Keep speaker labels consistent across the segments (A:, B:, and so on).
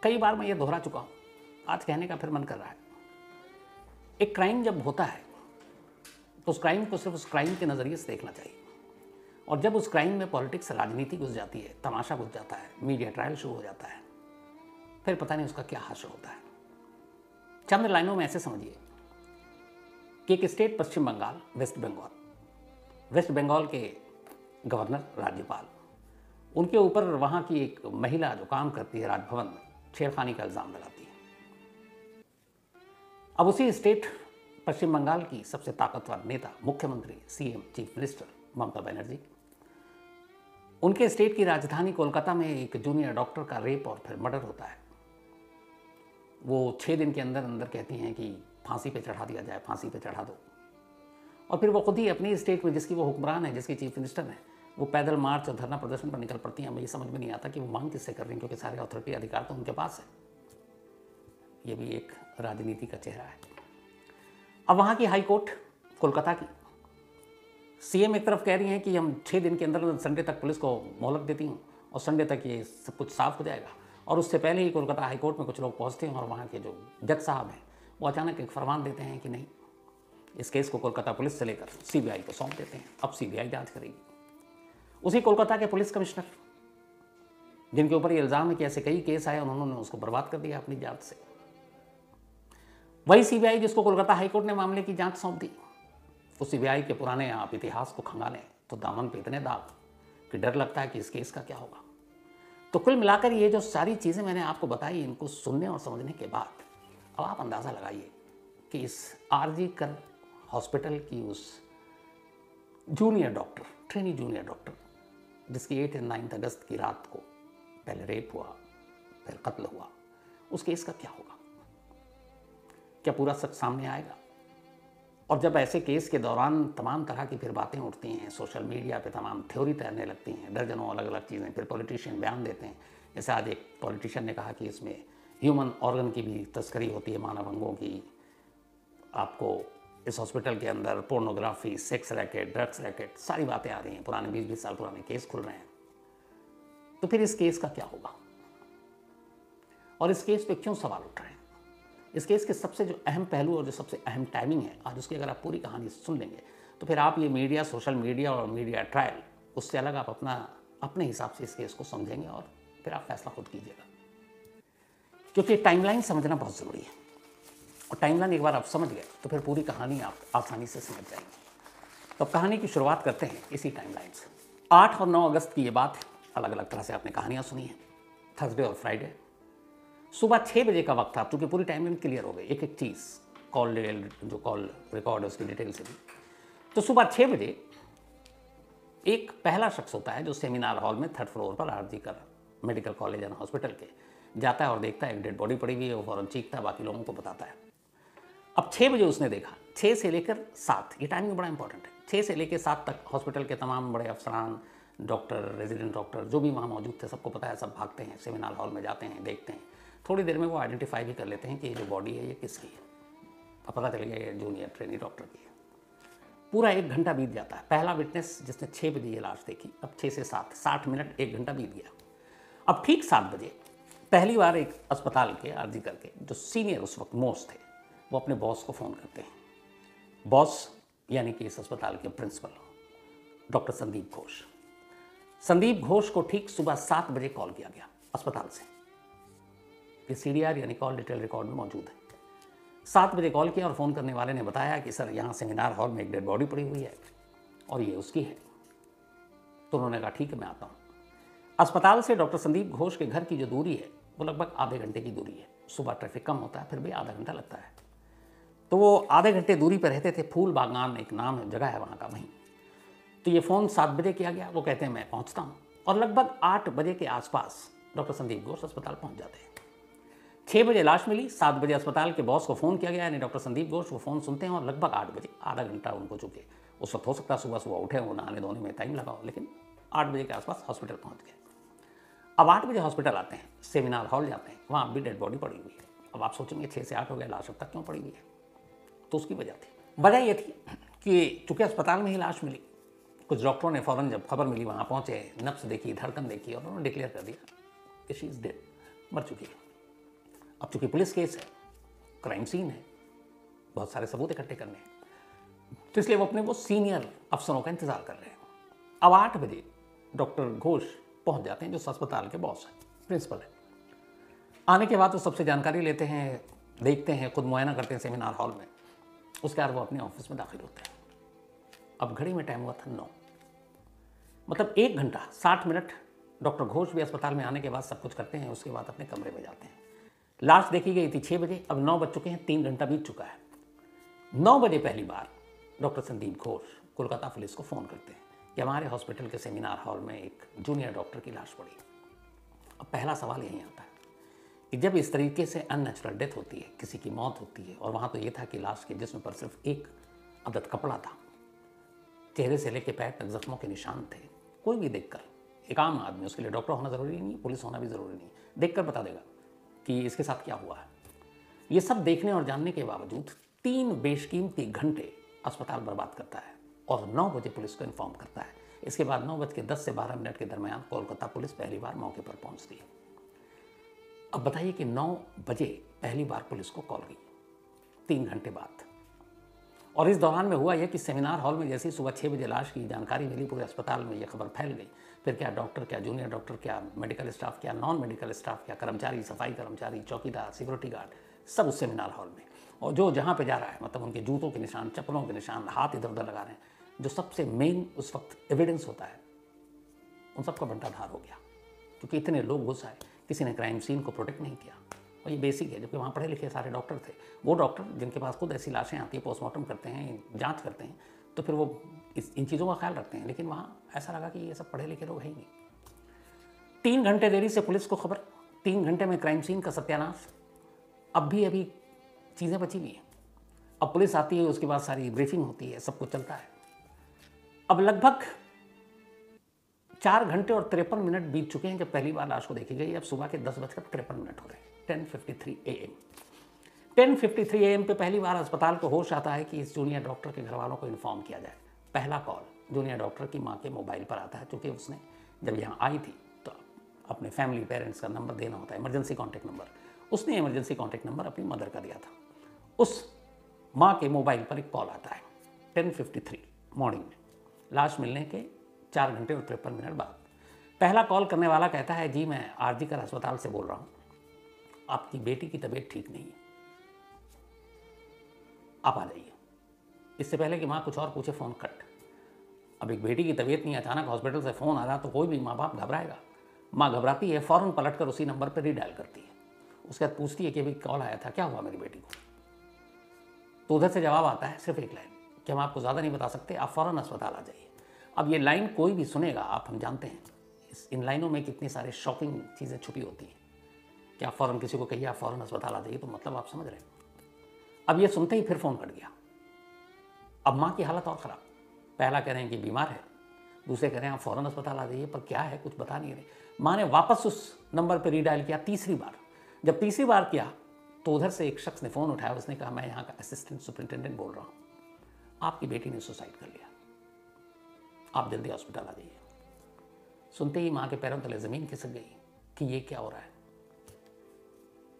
A: कई बार मैं ये दोहरा चुका हूँ, आज कहने का फिर मन कर रहा है। एक क्राइम जब होता है तो उस क्राइम को सिर्फ उस क्राइम के नज़रिए से देखना चाहिए, और जब उस क्राइम में पॉलिटिक्स, राजनीति घुस जाती है, तमाशा घुस जाता है, मीडिया ट्रायल शुरू हो जाता है, फिर पता नहीं उसका क्या हाशिर होता है। चंद लाइनों में ऐसे समझिए कि एक स्टेट पश्चिम बंगाल, वेस्ट बंगाल के गवर्नर, राज्यपाल, उनके ऊपर वहाँ की एक महिला जो काम करती है राजभवन में, छेड़खानी का इल्ज़ाम लगाती है। अब उसी स्टेट पश्चिम बंगाल की सबसे ताकतवर नेता, मुख्यमंत्री, CM, chief minister Mamata Banerjee, उनके स्टेट की राजधानी कोलकाता में एक जूनियर डॉक्टर का रेप और फिर मर्डर होता है। वो 6 दिन के अंदर अंदर कहती हैं कि फांसी पे चढ़ा दिया जाए, फांसी पे चढ़ा दो। और फिर वो खुद ही अपनी स्टेट में, जिसकी वो हुक्मरान है, जिसकी चीफ मिनिस्टर है, वो पैदल मार्च और धरना प्रदर्शन पर निकल पड़ती हैं। मुझे समझ में नहीं आता कि वो मांग किससे कर रही हैं, क्योंकि सारे अथॉरिटी अधिकार तो उनके पास है। ये भी एक राजनीति का चेहरा है। अब वहाँ की हाई कोर्ट कोलकाता की, सीएम एक तरफ कह रही हैं कि हम 6 दिन के अंदर संडे तक पुलिस को मोहलत देती हूँ और संडे तक ये सब कुछ साफ हो जाएगा, और उससे पहले ही कोलकाता हाई कोर्ट में कुछ लोग पहुँचते हैं और वहाँ के जो जज साहब हैं वो अचानक एक फरमान देते हैं कि नहीं, इस केस को कोलकाता पुलिस से लेकर सीबीआई को सौंप देते हैं। अब सीबीआई जांच करेगी। उसी कोलकाता के पुलिस कमिश्नर, जिनके ऊपर ये इल्ज़ाम है कि ऐसे कई केस आए, उन्होंने उसको बर्बाद कर दिया अपनी जांच से। वही सीबीआई जिसको कोलकाता हाईकोर्ट ने मामले की जांच सौंप दी, उस सीबीआई के पुराने आप इतिहास को खंगालें तो दामन पे इतने दाग कि डर लगता है कि इस केस का क्या होगा। तो कुल मिलाकर ये जो सारी चीज़ें मैंने आपको बताई, इनको सुनने और समझने के बाद अब आप अंदाज़ा लगाइए कि इस आरजी कर हॉस्पिटल की उस junior doctor, trainee junior doctor, जिसकी 8 और 9 अगस्त की रात को पहले रेप हुआ, फिर कत्ल हुआ, उस केस का क्या होगा? क्या पूरा सच सामने आएगा? और जब ऐसे केस के दौरान तमाम तरह की फिर बातें उठती हैं, सोशल मीडिया पे तमाम थ्योरी तैरने लगती हैं, दर्जनों अलग अलग चीज़ें, फिर पॉलिटिशियन बयान देते हैं। जैसे आज एक पॉलिटिशियन ने कहा कि इसमें ह्यूमन ऑर्गन की भी तस्करी होती है, मानव अंगों की। आपको इस हॉस्पिटल के अंदर pornography, sex racket, drugs racket, सारी बातें आ रही हैं, पुराने 20-20 साल पुराने केस खुल रहे हैं। तो फिर इस केस का क्या होगा और इस केस पे क्यों सवाल उठ रहे हैं? इस केस के सबसे जो अहम पहलू और जो सबसे अहम टाइमिंग है, आज उसकी अगर आप पूरी कहानी सुन लेंगे तो फिर आप ये मीडिया, सोशल मीडिया और मीडिया ट्रायल, उससे अलग आप अपने हिसाब से इस केस को समझेंगे और फिर आप फैसला खुद कीजिएगा। क्योंकि टाइमलाइन समझना बहुत ज़रूरी है, और टाइमलाइन एक बार आप समझ गए तो फिर पूरी कहानी आप आसानी से समझ जाएंगे। तो अब कहानी की शुरुआत करते हैं इसी टाइमलाइन से। 8 और 9 अगस्त की ये बात है, अलग अलग तरह से आपने कहानियाँ सुनी हैं, थर्सडे और फ्राइडे। सुबह 6 बजे का वक्त था। अब चूँकि पूरी टाइमलाइन क्लियर हो गई, एक एक चीज़, कॉल रिकॉर्ड है उसकी डिटेल से भी। तो सुबह 6 बजे एक पहला शख्स होता है जो सेमिनार हॉल में 3rd फ्लोर पर आरजी कर मेडिकल कॉलेज एंड हॉस्पिटल के जाता है और देखता है एक डेड बॉडी पड़ी हुई है। वो फौरन चीखता है, बाकी लोगों को बताता है। अब 6 बजे उसने देखा, 6 से लेकर 7, ये टाइमिंग बड़ा इंपॉर्टेंट है। 6 से लेकर 7 तक हॉस्पिटल के तमाम बड़े अफसरान, डॉक्टर, रेजिडेंट डॉक्टर, जो भी वहाँ मौजूद थे, सबको पता है, सब भागते हैं, सेमिनार हॉल में जाते हैं, देखते हैं। थोड़ी देर में वो आइडेंटिफाई भी कर लेते हैं कि ये जो बॉडी है ये किसकी है। अब पता चल गया ये जूनियर ट्रेनी डॉक्टर की है। पूरा 1 घंटा बीत जाता है। पहला विटनेस जिसने 6 बजे ये लाश देखी, अब 6 से 7, 60 मिनट, 1 घंटा बीत गया। अब ठीक 7 बजे पहली बार एक अस्पताल के आरजी करके जो सीनियर उस वक्त मोस्ट थे, वो अपने बॉस को फ़ोन करते हैं। बॉस यानी कि इस अस्पताल के प्रिंसिपल डॉक्टर संदीप घोष। संदीप घोष को ठीक सुबह 7 बजे कॉल किया गया अस्पताल से। ये CDR यानी कॉल डिटेल रिकॉर्ड में मौजूद है। 7 बजे कॉल किया और फ़ोन करने वाले ने बताया कि सर यहाँ सेमिनार हॉल में एक डेड बॉडी पड़ी हुई है और ये उसकी है। तो उन्होंने कहा ठीक है, मैं आता हूँ। अस्पताल से डॉक्टर संदीप घोष के घर की जो दूरी है वो लगभग आधे घंटे की दूरी है। सुबह ट्रैफिक कम होता है, फिर भी आधा घंटा लगता है। तो वो आधे घंटे दूरी पर रहते थे। फूल बागान एक नाम है, जगह है वहाँ का, वहीं। तो ये फ़ोन 7 बजे किया गया। वो कहते हैं मैं पहुँचता हूँ, और लगभग 8 बजे के आसपास डॉक्टर संदीप घोष अस्पताल पहुँच जाते हैं। 6 बजे लाश मिली, 7 बजे अस्पताल के बॉस को फ़ोन किया गया, यानी डॉक्टर संदीप घोष। वो फ़ोन सुनते हैं और लगभग 8 बजे, आधा घंटा उनको चुके उस वक्त हो सकता है सुबह उठे, वो नहाने धोने में टाइम लगा हो, लेकिन 8 बजे के आसपास हॉस्पिटल पहुँच गए। अब 8 बजे हॉस्पिटल आते हैं, सेमिनार हॉल जाते हैं, वहाँ भी डेड बॉडी पड़ी हुई है। अब आप सोचेंगे 6 से 8 हो गया, लाश अब तक क्यों पड़ी हुई है? तो उसकी वजह थी। वजह ये थी कि चूँकि अस्पताल में ही लाश मिली, कुछ डॉक्टरों ने फ़ौरन जब खबर मिली वहाँ पहुँचे, नब्ज़ देखी, धड़कन देखी और उन्होंने डिक्लेयर कर दिया कि शी इज़ डेड, मर चुकी है। अब चूंकि पुलिस केस है, क्राइम सीन है, बहुत सारे सबूत इकट्ठे करने हैं, तो इसलिए वो अपने वो सीनियर अफसरों का इंतजार कर रहे हैं। अब 8 बजे डॉक्टर घोष पहुंच जाते हैं, जो अस्पताल के बॉस हैं, प्रिंसिपल है। आने के बाद वो सबसे जानकारी लेते हैं, देखते हैं, खुद मुआयना करते हैं सेमिनार हॉल में। उसके बाद वो अपने ऑफिस में दाखिल होते हैं। अब घड़ी में टाइम हुआ था 9, मतलब 1 घंटा 60 मिनट डॉक्टर घोष भी अस्पताल में आने के बाद सब कुछ करते हैं, उसके बाद अपने कमरे में जाते हैं। लास्ट देखी गई थी 6 बजे, अब 9 बज चुके हैं, 3 घंटा बीत चुका है। 9 बजे पहली बार डॉक्टर संदीप घोष कोलकाता पुलिस को फ़ोन करते हैं कि हमारे हॉस्पिटल के सेमिनार हॉल में एक जूनियर डॉक्टर की लाश पड़ी। अब पहला सवाल यही आता है कि जब इस तरीके से अननेचुरल डेथ होती है, किसी की मौत होती है, और वहाँ तो ये था कि लाश के जिस्म पर सिर्फ एक अदद कपड़ा था, चेहरे से लेकर पैर तक जख्मों के निशान थे। कोई भी देखकर, एक आम आदमी, उसके लिए डॉक्टर होना ज़रूरी नहीं, पुलिस होना भी ज़रूरी नहीं, देखकर बता देगा कि इसके साथ क्या हुआ है। ये सब देखने और जानने के बावजूद 3 बेशकीमती घंटे अस्पताल बर्बाद करता है और 9 बजे पुलिस को इन्फॉर्म करता है। इसके बाद 9:10 से 12 मिनट के दरमियान कोलकाता पुलिस पहली बार मौके पर पहुंचती है। अब बताइए कि 9 बजे पहली बार पुलिस को कॉल गई, 3 घंटे बाद। और इस दौरान में हुआ यह कि सेमिनार हॉल में जैसे ही सुबह 6 बजे लाश की जानकारी मिली, पूरे अस्पताल में यह खबर फैल गई। फिर क्या डॉक्टर, क्या जूनियर डॉक्टर, क्या मेडिकल स्टाफ, क्या नॉन मेडिकल स्टाफ, क्या कर्मचारी, सफाई कर्मचारी, चौकीदार, सिक्योरिटी गार्ड, सब उस सेमिनार हॉल में। और जो जहाँ पे जा रहा है, मतलब उनके जूतों के निशान, चप्पलों के निशान, हाथ इधर उधर लगा रहे हैं, जो सबसे मेन उस वक्त एविडेंस होता है, उन सबका बंटाधार हो गया। क्योंकि इतने लोग घुस आए, किसी ने क्राइम सीन को प्रोटेक्ट नहीं किया। और ये बेसिक है, जबकि वहाँ पढ़े लिखे सारे डॉक्टर थे। वो डॉक्टर जिनके पास खुद ऐसी लाशें आती हैं, पोस्टमार्टम करते हैं, जांच करते हैं, तो फिर वो इन चीज़ों का ख्याल रखते हैं। लेकिन वहाँ ऐसा लगा कि ये सब पढ़े लिखे लोग हैं ही नहीं। 3 घंटे देरी से पुलिस को खबर, 3 घंटे में क्राइम सीन का सत्यानाश। अब भी अभी चीज़ें बची हुई हैं। अब पुलिस आती है, उसके बाद सारी ब्रीफिंग होती है, सब कुछ चलता है। अब लगभग 4 घंटे और 53 मिनट बीत चुके हैं जब पहली बार लाश को देखी गई। अब सुबह के 10:53 हो रहे हैं, 10:53 AM। 10:53 AM पे पहली बार अस्पताल को होश आता है कि इस जूनियर डॉक्टर के घर वालों को इन्फॉर्म किया जाए। पहला कॉल जूनियर डॉक्टर की माँ के मोबाइल पर आता है, क्योंकि उसने जब यहाँ आई थी तो अपने फैमिली पेरेंट्स का नंबर देना होता है, इमरजेंसी कॉन्टैक्ट नंबर। उसने इमरजेंसी कॉन्टैक्ट नंबर अपनी मदर का दिया था। उस माँ के मोबाइल पर एक कॉल आता है 10:53 मॉर्निंग में, लाश मिलने के 4 घंटे और 53 मिनट बाद। पहला कॉल करने वाला कहता है, जी मैं आरजी कर अस्पताल से बोल रहा हूँ, आपकी बेटी की तबीयत ठीक नहीं है, आप आ जाइए। इससे पहले कि माँ कुछ और पूछे, फ़ोन कट। अब एक बेटी की तबीयत नहीं, अचानक हॉस्पिटल से फ़ोन आ रहा तो कोई भी माँ बाप घबराएगा। माँ घबराती है, फ़ौरन पलट कर उसी नंबर पर रीडायल करती है। उसके बाद पूछती है कि अभी कॉल आया था, क्या हुआ मेरी बेटी को? तो उधर से जवाब आता है सिर्फ एक लाइन कि हम आपको ज़्यादा नहीं बता सकते, आप फ़ौरन अस्पताल आ जाइए। अब ये लाइन कोई भी सुनेगा, आप हम जानते हैं इन लाइनों में कितनी सारी शॉकिंग चीज़ें छुपी होती हैं। कि आप फ़ौरन किसी को कहिए आप फ़ौरन अस्पताल आ जाइए, तो मतलब आप समझ रहे हैं। अब ये सुनते ही फिर फ़ोन कट गया। अब माँ की हालत और ख़राब। पहला कह रहे हैं कि बीमार है, दूसरे कह रहे हैं आप फ़ौरन अस्पताल आ जाइए, पर क्या है कुछ बता नहीं रहे। माँ ने वापस उस नंबर पर रीडायल किया तीसरी बार। जब तीसरी बार किया तो उधर से एक शख्स ने फ़ोन उठाया, उसने कहा मैं यहाँ का असिस्टेंट सुपरिटेंडेंट बोल रहा हूँ, आपकी बेटी ने सुसाइड कर लिया, आप जल्दी हॉस्पिटल आ जाइए। सुनते ही माँ के पैरों तले ज़मीन खिसक गई कि ये क्या हो रहा है।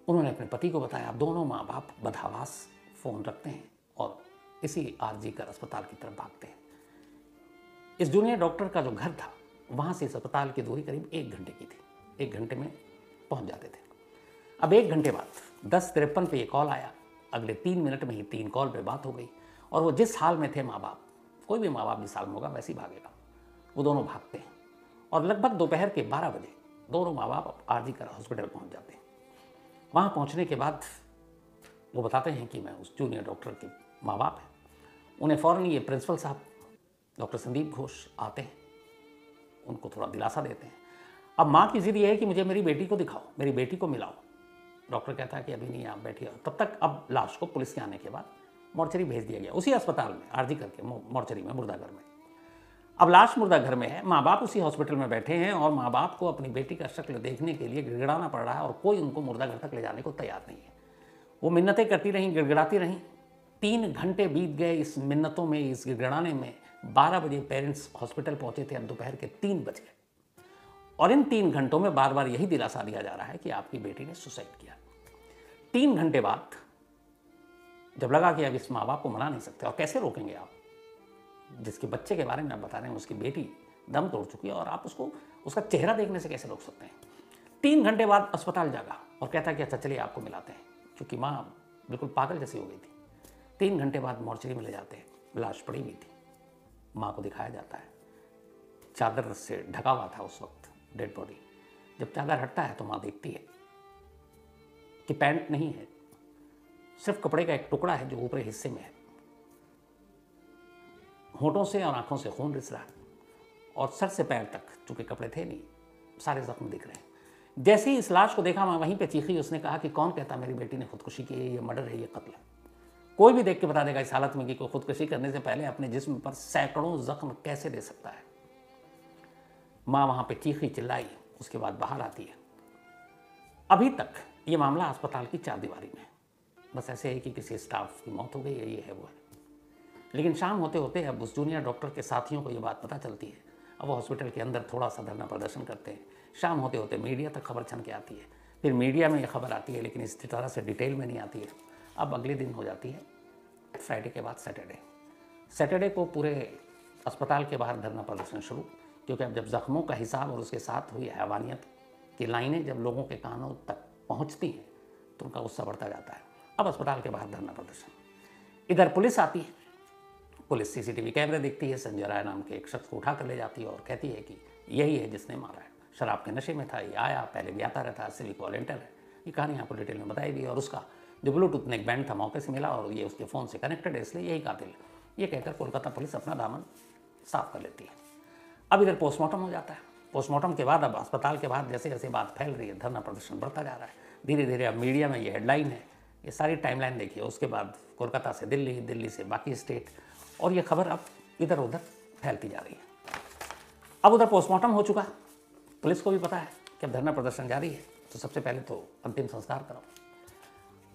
A: उन्होंने अपने पति को बताया। दोनों माँ बाप बदहवास फ़ोन रखते हैं और इसी आरजी कर अस्पताल की तरफ भागते हैं। इस जूनियर डॉक्टर का जो घर था, वहाँ से इस अस्पताल की दूरी करीब 1 घंटे की थी। 1 घंटे में पहुँच जाते थे। अब 1 घंटे बाद 10:53 पे ये कॉल आया। अगले 3 मिनट में ही 3 कॉल पे बात हो गई। और वो जिस हाल में थे माँ बाप, कोई भी माँ बाप जिस हाल में होगा वैसे ही भागेगा, वो दोनों भागते हैं। और लगभग दोपहर के 12 बजे दोनों माँ बाप आरजी कर हॉस्पिटल पहुँच जाते हैं। वहाँ पहुँचने के बाद वो बताते हैं कि मैं उस जूनियर डॉक्टर के माँ बाप हैं। उन्हें फ़ौरन ये प्रिंसिपल साहब डॉक्टर संदीप घोष आते हैं, उनको थोड़ा दिलासा देते हैं। अब माँ की ज़िद ये है कि मुझे मेरी बेटी को दिखाओ, मेरी बेटी को मिलाओ। डॉक्टर कहता है कि अभी नहीं, आप बैठिए। तब तक अब लाश को पुलिस के आने के बाद मोर्चरी भेज दिया गया, उसी अस्पताल में आरजी करके मोर्चरी में, मुर्दाघर में। अब लाश मुर्दाघर में है, माँ बाप उसी हॉस्पिटल में बैठे हैं और माँ बाप को अपनी बेटी का शक्ल देखने के लिए गिड़गिड़ाना पड़ रहा है और कोई उनको मुर्दाघर तक ले जाने को तैयार नहीं है। वो मिन्नतें करती रहीं, गिड़गिड़ाती रहीं। 3 घंटे बीत गए इस मिन्नतों में, इस गिड़गिड़ाने में। 12 बजे पेरेंट्स हॉस्पिटल पहुंचे थे, अब दोपहर के 3 बज गए। और इन 3 घंटों में बार बार यही दिलासा दिया जा रहा है कि आपकी बेटी ने सुसाइड किया। 3 घंटे बाद जब लगा कि अब इस माँ बाप को मना नहीं सकते, और कैसे रोकेंगे आप, जिसके बच्चे के बारे में आप बता रहे हैं, उसकी बेटी दम तोड़ चुकी है और आप उसका चेहरा देखने से कैसे रोक सकते हैं। 3 घंटे बाद अस्पताल जागा और कहता कि अच्छा चलिए आपको मिलाते हैं, क्योंकि माँ बिल्कुल पागल जैसी हो गई थी। 3 घंटे बाद मॉर्चरी में ले जाते हैं, लाश पड़ी हुई थी, माँ को दिखाया जाता है, चादर से ढका हुआ था उस वक्त डेड बॉडी। जब चादर हटता है तो माँ देखती है कि पैंट नहीं है, सिर्फ कपड़े का एक टुकड़ा है जो ऊपरी हिस्से में है। होठों से और आंखों से खून रिस रहा है और सर से पैर तक, चूंकि कपड़े थे नहीं, सारे जख्म दिख रहे हैं। जैसे ही इस लाश को देखा, मैं वहीं पे चीखी। उसने कहा कि कौन कहता मेरी बेटी ने खुदकुशी की है, ये मर्डर है, ये कत्ल है। कोई भी देख के बता देगा इस हालत में कि कोई खुदकुशी करने से पहले अपने जिस्म पर सैकड़ों जख्म कैसे दे सकता है। माँ वहाँ पे चीखी चिल्लाई, उसके बाद बाहर आती है। अभी तक ये मामला अस्पताल की चारदीवारी में है, बस ऐसे है कि किसी स्टाफ की मौत हो गई है, ये है वो है। लेकिन शाम होते होते अब उस जूनियर डॉक्टर के साथियों को ये बात पता चलती है। अब वो हॉस्पिटल के अंदर थोड़ा सा धरना प्रदर्शन करते हैं। शाम होते होते मीडिया तक खबर छन के आती है। फिर मीडिया में ये खबर आती है, लेकिन इस तरह से डिटेल में नहीं आती है। अब अगले दिन हो जाती है फ्राइडे के बाद सैटरडे को पूरे अस्पताल के बाहर धरना प्रदर्शन शुरू, क्योंकि अब जब जख्मों का हिसाब और उसके साथ हुई हैवानियत की लाइनें जब लोगों के कानों तक पहुंचती हैं तो उनका गुस्सा बढ़ता जाता है। अब अस्पताल के बाहर धरना प्रदर्शन। इधर पुलिस आती है, पुलिस सीसीटीवी कैमरे देखती है, संजय राय नाम के एक शख्स को उठा कर ले जाती है और कहती है कि यही है जिसने मारा है, शराब के नशे में था, ये आया, पहले भी आता रहता, सिविक वॉलंटियर है। ये कहानी आपको डिटेल में बताई गई और उसका जो ब्लूटूथ नेक बैंड था मौके से मिला और ये उसके फ़ोन से कनेक्टेड है, इसलिए यही कातिल। ये कहकर कोलकाता पुलिस अपना दामन साफ कर लेती है। अब इधर पोस्टमार्टम हो जाता है। पोस्टमार्टम के बाद अब अस्पताल के बाद जैसे जैसे बात फैल रही है, धरना प्रदर्शन बढ़ता जा रहा है। धीरे धीरे अब मीडिया में ये हेडलाइन है, ये सारी टाइमलाइन देखिए। उसके बाद कोलकाता से दिल्ली, दिल्ली से बाकी स्टेट, और ये खबर अब इधर उधर फैलती जा रही है। अब उधर पोस्टमार्टम हो चुका, पुलिस को भी पता है कि अब धरना प्रदर्शन जारी है, तो सबसे पहले तो अंतिम संस्कार करो।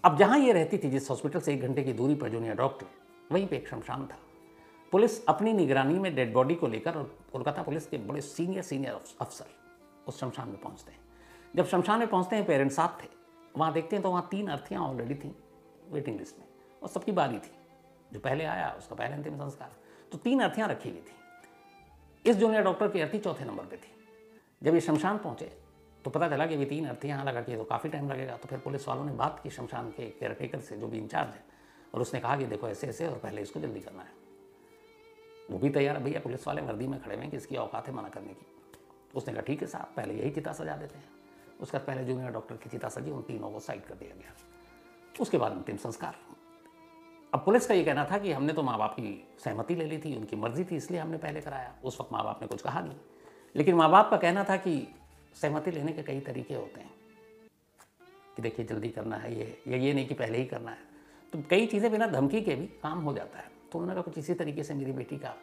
A: अब जहाँ ये रहती थी, जिस हॉस्पिटल से 1 घंटे की दूरी पर जूनियर डॉक्टर, वहीं पे एक शमशान था। पुलिस अपनी निगरानी में डेड बॉडी को लेकर और कोलकाता पुलिस के बड़े सीनियर अफसर उस शमशान में पहुँचते हैं। जब शमशान में पहुँचते हैं, पेरेंट्स साथ थे, वहाँ देखते हैं तो वहाँ 3 अर्थियाँ ऑलरेडी थी वेटिंग लिस्ट में और सबकी बारी थी। जो पहले आया उसका पहले अंतिम संस्कार, तो 3 अर्थियाँ रखी हुई थी। इस जूनियर डॉक्टर की अर्थी चौथे नंबर पे थी। जब ये शमशान पहुँचे तो पता चला कि ये 3 अर्थियाँ यहाँ लगा के तो काफ़ी टाइम लगेगा। तो फिर पुलिस वालों ने बात की शमशान के केयरटेकर से, जो भी इंचार्ज है, और उसने कहा कि देखो ऐसे ऐसे और पहले इसको जल्दी करना है। वो भी तैयार है, भैया पुलिस वाले वर्दी में खड़े हुए हैं कि इसकी औकात है मना करने की। उसने कहा ठीक है साहब, पहले यही चिता सजा देते हैं। उसका पहले जूनियर डॉक्टर की चिता सजी, उन तीनों को साइड कर दिया गया। उसके बाद अंतिम संस्कार। अब पुलिस का ये कहना था कि हमने तो माँ बाप की सहमति ले ली थी, उनकी मर्जी थी, इसलिए हमने पहले कराया। उस वक्त माँ बाप ने कुछ कहा नहीं, लेकिन माँ बाप का कहना था कि सहमति लेने के कई तरीके होते हैं कि देखिए जल्दी करना है ये नहीं कि पहले ही करना है। तो कई चीज़ें बिना धमकी के भी काम हो जाता है। तो उन्होंने कहा कुछ इसी तरीके से मेरी बेटी का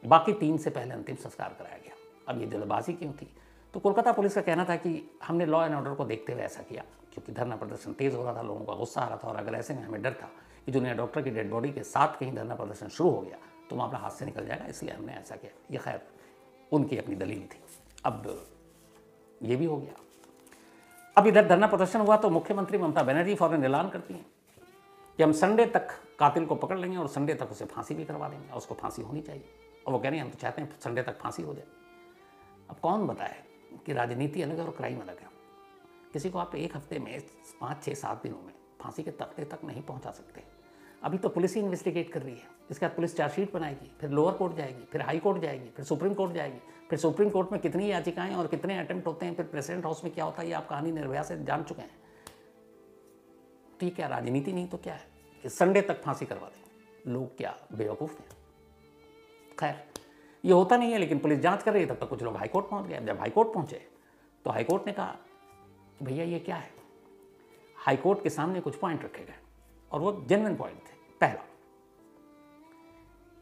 A: बाकी 3 से पहले अंतिम संस्कार कराया गया। अब ये जल्दबाजी क्यों थी? तो कोलकाता पुलिस का कहना था कि हमने लॉ एंड ऑर्डर को देखते हुए ऐसा किया, क्योंकि धरना प्रदर्शन तेज़ हो रहा था, लोगों का गुस्सा आ रहा था, और अगर ऐसे में हमें डर था कि जूनियर डॉक्टर की डेड बॉडी के साथ कहीं धरना प्रदर्शन शुरू हो गया तो मामला हाथ से निकल जाएगा, इसलिए हमने ऐसा किया। ये खैर उनकी अपनी दलील थी। अब ये भी हो गया। अब इधर धरना प्रदर्शन हुआ तो मुख्यमंत्री ममता बनर्जी फौरन ऐलान करती हैं कि हम संडे तक कातिल को पकड़ लेंगे और संडे तक उसे फांसी भी करवा देंगे, और उसको फांसी होनी चाहिए। और वो कह रहे हैं हम तो चाहते हैं संडे तक फांसी हो जाए। अब कौन बताए कि राजनीति अलग है और क्राइम अलग है। किसी को आप 1 हफ्ते में 5, 6, 7 दिनों में फांसी के तख्ते तक नहीं पहुंचा सकते। अभी तो पुलिस ही इन्वेस्टिगेट कर रही है, इसके बाद पुलिस चार्जशीट बनाएगी, फिर लोअर कोर्ट जाएगी, फिर हाई कोर्ट जाएगी, फिर सुप्रीम कोर्ट जाएगी, फिर सुप्रीम कोर्ट में कितनी याचिकाएं और कितने अटेम्प्ट होते हैं, फिर प्रेसिडेंट हाउस में क्या होता है, ये आप कहानी निर्भया से जान चुके हैं। तो ये क्या राजनीति नहीं तो क्या है कि संडे तक फांसी करवा देंगे? लोग क्या बेवकूफ़ हैं? खैर ये होता नहीं है, लेकिन पुलिस जांच कर रही है। तब तक कुछ लोग हाईकोर्ट पहुंच गए। जब हाईकोर्ट पहुंचे तो हाईकोर्ट ने कहा कि भैया ये क्या है। हाईकोर्ट के सामने कुछ पॉइंट रखे गए और वो जेन्युइन पॉइंट थे। पहला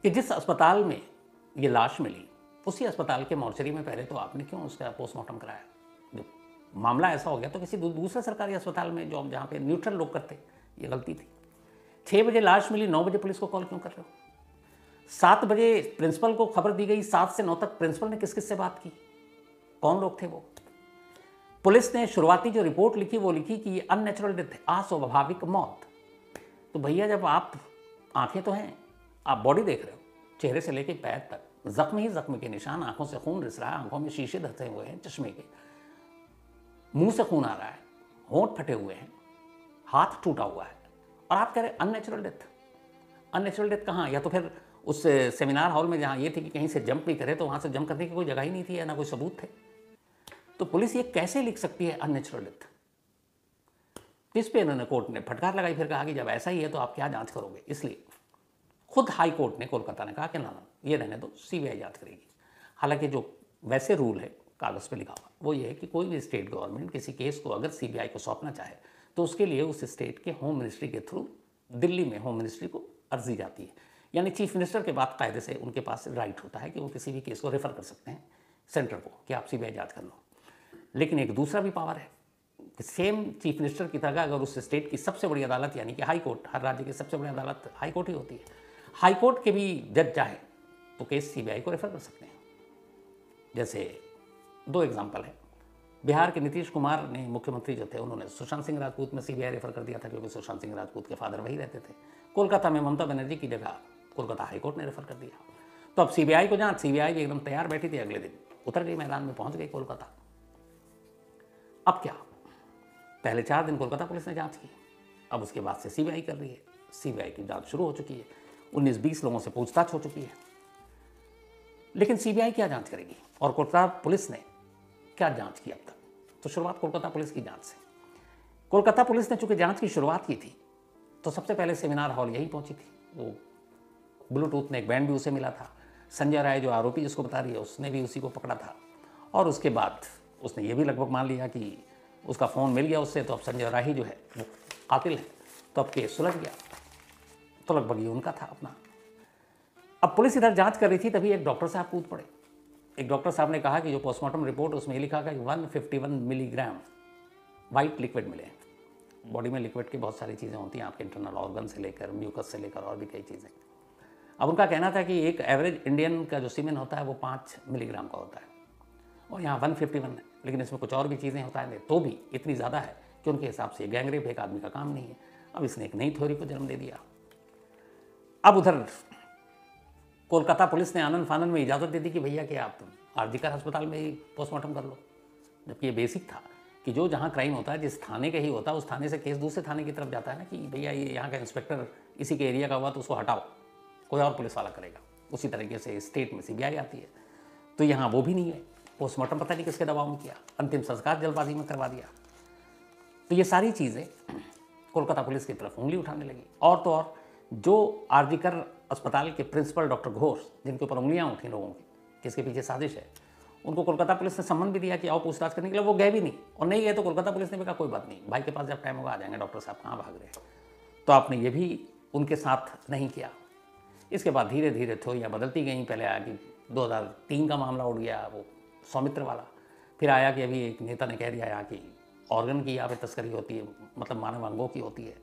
A: कि जिस अस्पताल में ये लाश मिली उसी अस्पताल के मॉर्चरी में पहले तो आपने क्यों उसका पोस्टमार्टम कराया? जब मामला ऐसा हो गया तो किसी दूसरे सरकारी अस्पताल में जो जहाँ पे न्यूट्रल लोग करते, ये गलती थी। 6 बजे लाश मिली, 9 बजे पुलिस को कॉल क्यों कर रहे हो? 7 बजे प्रिंसिपल को खबर दी गई, 7 से 9 तक प्रिंसिपल ने किस किस से बात की? कौन लोग थे वो? पुलिस ने शुरुआती जो रिपोर्ट लिखी वो लिखी कि ये अननेचुरल डेथ है, अस्वाभाविक मौत। तो भैया जब आप आंखें तो हैं, आप बॉडी देख रहे हो, चेहरे से लेकर पैर तक जख्म ही जख्म के निशान, आंखों से खून रिस रहा है, आंखों में शीशे धसे हुए हैं चश्मे के, मुंह से खून आ रहा है, होंठ फटे हुए हैं, हाथ टूटा हुआ है, और आप कह रहे अननेचुरल डेथ। अननेचुरल डेथ कहाँ? या तो फिर उस सेमिनार हॉल में जहाँ ये थी कि कहीं से जंप भी करे तो वहाँ से जंप करने की कोई जगह ही नहीं थी या ना कोई सबूत थे। तो पुलिस ये कैसे लिख सकती है अननेचुरल डेथ? इस पे इन्होंने कोर्ट ने फटकार लगाई, फिर कहा कि जब ऐसा ही है तो आप क्या जांच करोगे। इसलिए खुद हाई कोर्ट ने कोलकाता ने कहा कि ना ये रहने दो, सीबीआई जांच करेगी। हालांकि जो वैसे रूल है कागज़ पे लिखा हुआ वो ये है कि कोई भी स्टेट गवर्नमेंट किसी केस को अगर सीबीआई को सौंपना चाहे तो उसके लिए उस स्टेट के होम मिनिस्ट्री के थ्रू दिल्ली में होम मिनिस्ट्री को अर्जी जाती है, यानी चीफ मिनिस्टर के बाद कायदे से उनके पास राइट होता है कि वो किसी भी केस को रेफर कर सकते हैं सेंटर को कि आप सीबीआई जांच कर लो। लेकिन एक दूसरा भी पावर है कि सेम चीफ मिनिस्टर की तरह अगर उस स्टेट की सबसे बड़ी अदालत यानी कि हाई कोर्ट, हर राज्य की सबसे बड़ी अदालत हाई कोर्ट ही होती है, हाई कोर्ट के भी जज चाहे तो केस सीबीआई को रेफर कर सकते हैं। जैसे 2 एग्जाम्पल है। बिहार के नीतीश कुमार ने, मुख्यमंत्री जो थे, उन्होंने सुशांत सिंह राजपूत में सीबीआई रेफर कर दिया था क्योंकि सुशांत सिंह राजपूत के फादर वही रहते थे। कोलकाता में ममता बनर्जी की जगह कोलकाता हाईकोर्ट ने रेफर कर दिया। तो अब सीबीआई को जांच, सीबीआई भी एकदम तैयार बैठी थी, अगले दिन उतर गई मैदान में, पहुंच गई कोलकाता। अब क्या, पहले 4 दिन कोलकाता पुलिस ने जांच की, अब उसके बाद से सीबीआई कर रही है। सीबीआई की जांच शुरू हो चुकी है, 19-20 लोगों से पूछताछ हो चुकी है। लेकिन सीबीआई क्या जांच करेगी और कोलकाता पुलिस ने क्या जांच की अब तक? तो शुरुआत कोलकाता पुलिस की जांच से। कोलकाता पुलिस ने चूंकि जांच की शुरुआत की थी तो सबसे पहले सेमिनार हॉल यही पहुंची थी। वो ब्लूटूथ में एक बैंड भी उसे मिला था। संजय राय जो आरोपी जिसको बता रही है उसने भी उसी को पकड़ा था, और उसके बाद उसने ये भी लगभग मान लिया कि उसका फ़ोन मिल गया उससे, तो अब संजय राय ही जो है वो कातिल है, तो अब केस सुलझ गया। तो लगभग ये उनका था अपना। अब पुलिस इधर जांच कर रही थी, तभी एक डॉक्टर साहब कूद पड़े। एक डॉक्टर साहब ने कहा कि जो पोस्टमार्टम रिपोर्ट उसमें ये लिखा कि 151 मिलीग्राम वाइट लिक्विड मिले। बॉडी में लिक्विड की बहुत सारी चीज़ें होती हैं, आपके इंटरनल ऑर्गन से लेकर म्यूकस से लेकर और भी कई चीज़ें। अब उनका कहना था कि एक एवरेज इंडियन का जो सीमेन होता है वो 5 मिलीग्राम का होता है, और यहाँ 151 है, लेकिन इसमें कुछ और भी चीज़ें होता है, तो भी इतनी ज़्यादा है कि उनके हिसाब से गैंगरेप एक आदमी का काम नहीं है। अब इसने एक नई थ्योरी को जन्म दे दिया। अब उधर कोलकाता पुलिस ने आनंद फानंद में इजाज़त दे दी कि भैया कि आप आरजीकर अस्पताल में ही पोस्टमार्टम कर लो, जबकि ये बेसिक था कि जो जहाँ क्राइम होता है जिस थाने का ही होता है उस थाने से केस दूसरे थाने की तरफ जाता है ना, कि भैया ये यहाँ का इंस्पेक्टर इसी के एरिया का हुआ तो उसको हटाओ, कोई और पुलिस वाला करेगा। उसी तरीके से स्टेट में सीबीआई आती है, तो यहाँ वो भी नहीं है। पोस्टमार्टम पता नहीं किसके दबाव में किया, अंतिम संस्कार जल्दबाजी में करवा दिया। तो ये सारी चीज़ें कोलकाता पुलिस की तरफ उंगली उठाने लगी। और तो और जो आरजीकर अस्पताल के प्रिंसिपल डॉक्टर घोष, जिनके ऊपर उंगलियां उठी लोगों की, किसके पीछे साजिश है, उनको कोलकाता पुलिस ने सम्मन भी दिया कि आओ पूछताछ करने के लिए। वो गए भी नहीं, और नहीं गए तो कोलकाता पुलिस ने भी कहा कोई बात नहीं, भाई के पास जब टाइम होगा आ जाएंगे, डॉक्टर साहब कहाँ भाग रहे हैं। तो आपने ये भी उनके साथ नहीं किया। इसके बाद धीरे धीरे थ्योरियाँ बदलती गई। पहले आया कि 2003 का मामला उठ गया, वो सौमित्र वाला। फिर आया कि अभी एक नेता ने कह दिया यहाँ की ऑर्गन की यहाँ पे तस्करी होती है, मतलब मानव अंगों की होती है,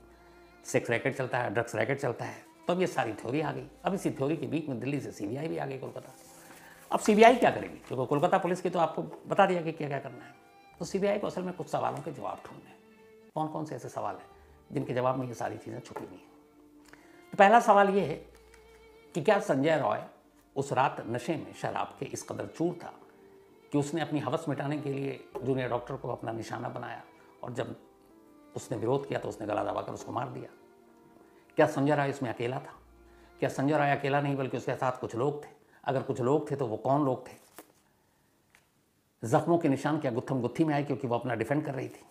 A: सेक्स रैकेट चलता है, ड्रग्स रैकेट चलता है। तो अब ये सारी थ्योरी आ गई। अब इसी थ्योरी के बीच में दिल्ली से सीबीआई भी आ गई कोलकाता। अब सीबीआई क्या करेगी, क्योंकि कोलकाता पुलिस की तो आपको बता दिया कि क्या क्या करना है। तो सीबीआई को असल में कुछ सवालों के जवाब ढूंढने हैं। कौन कौन से ऐसे सवाल हैं जिनके जवाब में ये सारी चीज़ें छुपी हुई हैं। तो पहला सवाल ये है कि क्या संजय रॉय उस रात नशे में शराब के इस कदर चूर था कि उसने अपनी हवस मिटाने के लिए जूनियर डॉक्टर को अपना निशाना बनाया, और जब उसने विरोध किया तो उसने गला दबाकर उसको मार दिया। क्या संजय राय इसमें अकेला था? क्या संजय राय अकेला नहीं बल्कि उसके साथ कुछ लोग थे? अगर कुछ लोग थे तो वो कौन लोग थे? जख्मों के निशान क्या गुत्थम गुत्थी में आए क्योंकि वो अपना डिफेंड कर रही थी?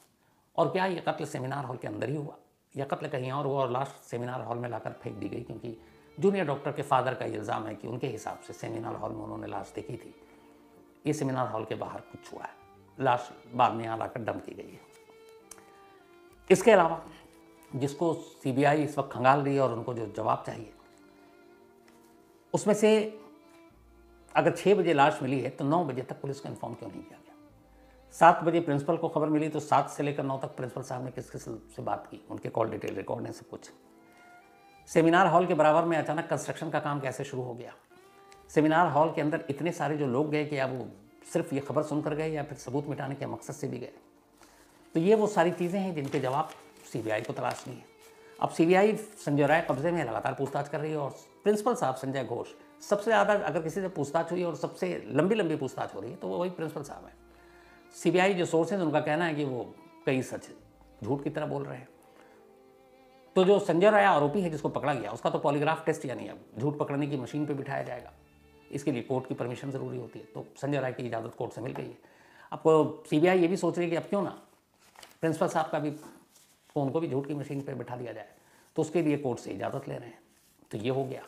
A: और क्या ये कत्ल सेमिनार हॉल के अंदर ही हुआ या कत्ल कहीं और हुआ और लाश सेमिनार हॉल में लाकर फेंक दी गई? क्योंकि जूनियर डॉक्टर के फादर का इल्ज़ाम है कि उनके हिसाब से सेमिनार हॉल में उन्होंने लाश देखी थी, ये सेमिनार हॉल के बाहर कुछ हुआ है, लाश बाद में यहाँ लाकर डंप की गई है। इसके अलावा जिसको सीबीआई इस वक्त खंगाल रही है और उनको जो जवाब चाहिए, उसमें से अगर 6 बजे लाश मिली है तो 9 बजे तक पुलिस को इन्फॉर्म क्यों नहीं किया गया? 7 बजे प्रिंसिपल को खबर मिली तो 7 से लेकर 9 तक प्रिंसिपल साहब ने किस किस से बात की, उनके कॉल डिटेल रिकॉर्ड है, सब कुछ। सेमिनार हॉल के बराबर में अचानक कंस्ट्रक्शन का काम कैसे शुरू हो गया? सेमिनार हॉल के अंदर इतने सारे जो लोग गए कि अब वो सिर्फ ये खबर सुनकर गए या फिर सबूत मिटाने के मकसद से भी गए? तो ये वो सारी चीज़ें हैं जिनके जवाब सीबीआई को तलाशनी है। अब सीबीआई संजय राय कब्जे में लगातार पूछताछ कर रही है और प्रिंसिपल साहब संजय घोष, सबसे ज़्यादा अगर किसी से पूछताछ हुई और सबसे लंबी पूछताछ हो रही है तो वो वही प्रिंसिपल साहब हैं। सीबीआई जो सोर्सेज उनका कहना है कि वो कई सच झूठ की तरह बोल रहे हैं। तो जो संजय राय आरोपी है जिसको पकड़ा गया, उसका तो पॉलीग्राफ टेस्ट यानी अब झूठ पकड़ने की मशीन पे बिठाया जाएगा। इसके लिए कोर्ट की परमिशन ज़रूरी होती है, तो संजय राय की इजाज़त कोर्ट से मिल गई है। अब सीबीआई ये भी सोच रही है कि अब क्यों ना प्रिंसिपल साहब का भी फ़ोन को भी झूठ की मशीन पर बिठा दिया जाए, तो उसके लिए कोर्ट से इजाज़त ले रहे हैं। तो ये हो गया।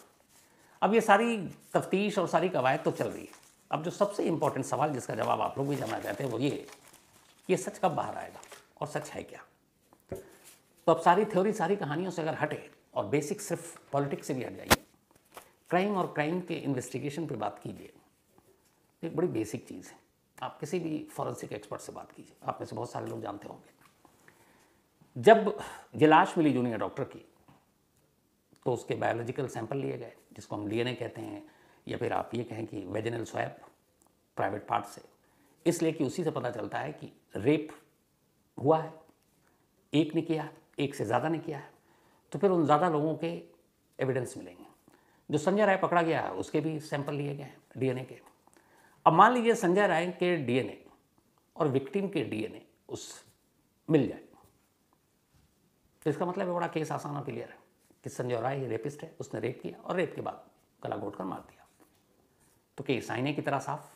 A: अब ये सारी तफ्तीश और सारी कवायद तो चल रही है। अब जो सबसे इम्पोर्टेंट सवाल जिसका जवाब आप लोग भी जानना चाहते हैं वो ये सच कब बाहर आएगा और सच है क्या। तो अब सारी थ्योरी, सारी कहानियों से अगर हटे और बेसिक सिर्फ पॉलिटिक्स से भी हट जाइए, क्राइम और क्राइम के इन्वेस्टिगेशन पे बात कीजिए। एक बड़ी बेसिक चीज़ है। आप किसी भी फॉरेंसिक एक्सपर्ट से बात कीजिए, आप में से बहुत सारे लोग जानते होंगे। जब ये लाश मिली जूनियर डॉक्टर की, तो उसके बायोलॉजिकल सैंपल लिए गए, जिसको हम डीएनए कहते हैं, या फिर आप ये कहें कि वेजिनल स्वैप प्राइवेट पार्ट से, इसलिए कि उसी से पता चलता है कि रेप हुआ है, एक ने किया, एक से ज़्यादा ने किया है। तो फिर उन ज़्यादा लोगों के एविडेंस मिलेंगे। जो संजय राय पकड़ा गया है उसके भी सैंपल लिए गए हैं डीएनए के। अब मान लीजिए संजय राय के डीएनए और विक्टिम के डीएनए उस मिल जाए, तो इसका मतलब है बड़ा केस आसान और क्लियर है कि संजय राय रेपिस्ट है, उसने रेप किया और रेप के बाद गला घोट कर मार दिया। तो केस आईने की तरह साफ,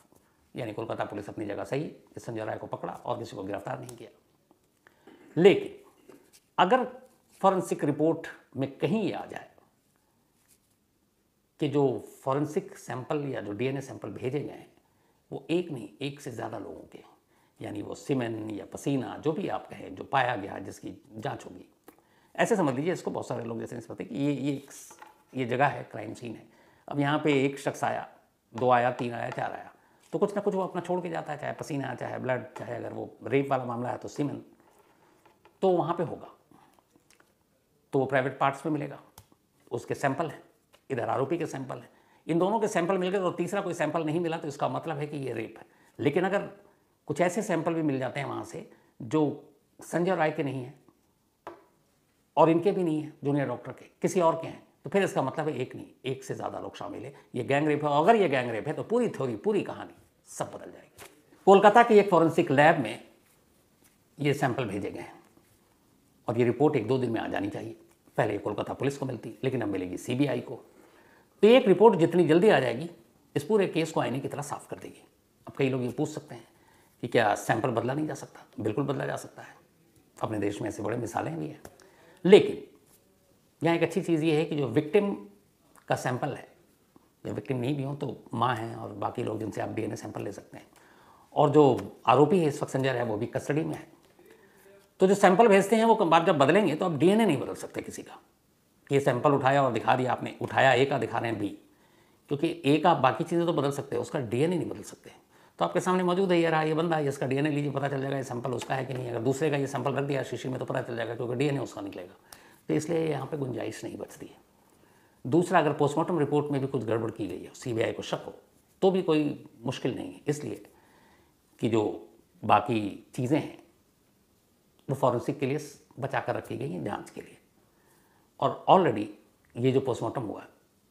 A: यानी कोलकाता पुलिस अपनी जगह सही कि संजय राय को पकड़ा और किसी को गिरफ्तार नहीं किया। लेकिन अगर फॉरेंसिक रिपोर्ट में कहीं ये आ जाए कि जो फॉरेंसिक सैंपल या जो डीएनए सैंपल भेजे गए हैं वो एक नहीं, एक से ज़्यादा लोगों के, यानी वो सीमेन या पसीना जो भी आप कहें, जो पाया गया जिसकी जांच होगी, ऐसे समझ लीजिए इसको। बहुत सारे लोग जैसे नहीं समझते कि ये जगह है, क्राइम सीन है। अब यहाँ पे एक शख्स आया, 2 आया, 3 आया, 4 आया, तो कुछ ना कुछ वो अपना छोड़ के जाता है, चाहे पसीना, चाहे ब्लड, चाहे अगर वो रेप वाला मामला है तो सीमेन, तो वहाँ पे होगा। तो वो प्राइवेट पार्ट्स में मिलेगा, उसके सैंपल हैं, इधर आरोपी के सैंपल हैं, इन दोनों के सैंपल मिल गए तो तीसरा कोई सैंपल नहीं मिला, तो इसका मतलब है कि ये रेप है। लेकिन अगर कुछ ऐसे सैंपल भी मिल जाते हैं वहाँ से जो संजय राय के नहीं हैं और इनके भी नहीं है, जूनियर डॉक्टर के, किसी और के हैं, तो फिर इसका मतलब है एक नहीं, एक से ज़्यादा लोग शामिल है, ये गैंग रेप है। और अगर ये गैंग रेप है तो पूरी थ्योरी, पूरी कहानी सब बदल जाएगी। कोलकाता की एक फॉरेंसिक लैब में ये सैंपल भेजे गए हैं और ये रिपोर्ट 1-2 दिन में आ जानी चाहिए। पहले कोलकाता पुलिस को मिलती, लेकिन अब मिलेगी सीबीआई को। तो एक रिपोर्ट जितनी जल्दी आ जाएगी इस पूरे केस को आईने की तरह साफ कर देगी। अब कई लोग ये पूछ सकते हैं कि क्या सैंपल बदला नहीं जा सकता? बिल्कुल बदला जा सकता है, अपने देश में ऐसे बड़े मिसालें भी हैं। लेकिन यहाँ एक अच्छी चीज़ ये है कि जो विक्टिम का सैंपल है, या विक्टिम नहीं भी हो तो माँ हैं और बाकी लोग जिनसे आप डीएनए सैंपल ले सकते हैं, और जो आरोपी है इस वक्त संजय राय वो भी कस्टडी में है, तो जो सैंपल भेजते हैं वो बात जब बदलेंगे तो आप डीएनए नहीं बदल सकते किसी का। ये सैंपल उठाया और दिखा दिया आपने, उठाया ए का, दिखा रहे हैं बी, क्योंकि ए का बाकी चीज़ें तो बदल सकते हैं, उसका डीएनए नहीं बदल सकते। तो आपके सामने मौजूद है, ये रहा, ये बंदा है, इसका डीएनए लीजिए, पता चल जाएगा ये सैंपल उसका है कि नहीं। अगर दूसरे का ये सैंपल रख दिया शीशी में तो पता चल जाएगा, क्योंकि डीएनए उसका निकलेगा। तो इसलिए यहाँ पे गुंजाइश नहीं बचती है। दूसरा, अगर पोस्टमार्टम रिपोर्ट में भी कुछ गड़बड़ की गई है, सीबीआई को शक हो, तो भी कोई मुश्किल नहीं है, इसलिए कि जो बाकी चीज़ें हैं वो फॉरेंसिक के लिए बचा कर रखी गई हैं जांच के लिए। और ऑलरेडी ये जो पोस्टमार्टम हुआ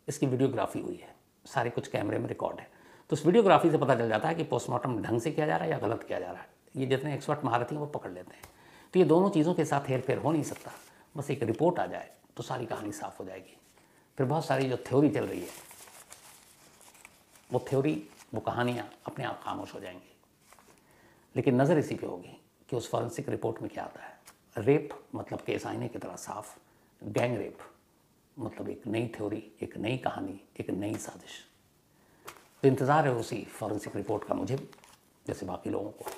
A: इसकी वीडियोग्राफी हुई है, सारे कुछ कैमरे में रिकॉर्ड है। तो उस वीडियोग्राफी से पता चल जाता है कि पोस्टमार्टम ढंग से किया जा रहा है या गलत किया जा रहा है। ये जितने एक्सपर्ट महारथी हैं वो पकड़ लेते हैं। तो ये दोनों चीज़ों के साथ हेर फेर हो नहीं सकता। बस एक रिपोर्ट आ जाए तो सारी कहानी साफ हो जाएगी। फिर बहुत सारी जो थ्योरी चल रही है वो थ्योरी, वो कहानियाँ अपने आप खामोश हो जाएंगी। लेकिन नज़र इसी पे होगी कि उस फॉरेंसिक रिपोर्ट में क्या आता है। रेप मतलब केस आईने की तरह साफ, गैंग रेप मतलब एक नई थ्योरी, एक नई कहानी, एक नई साजिश। तो इंतज़ार है उसी फॉरेंसिक रिपोर्ट का मुझे, जैसे बाकी लोगों को।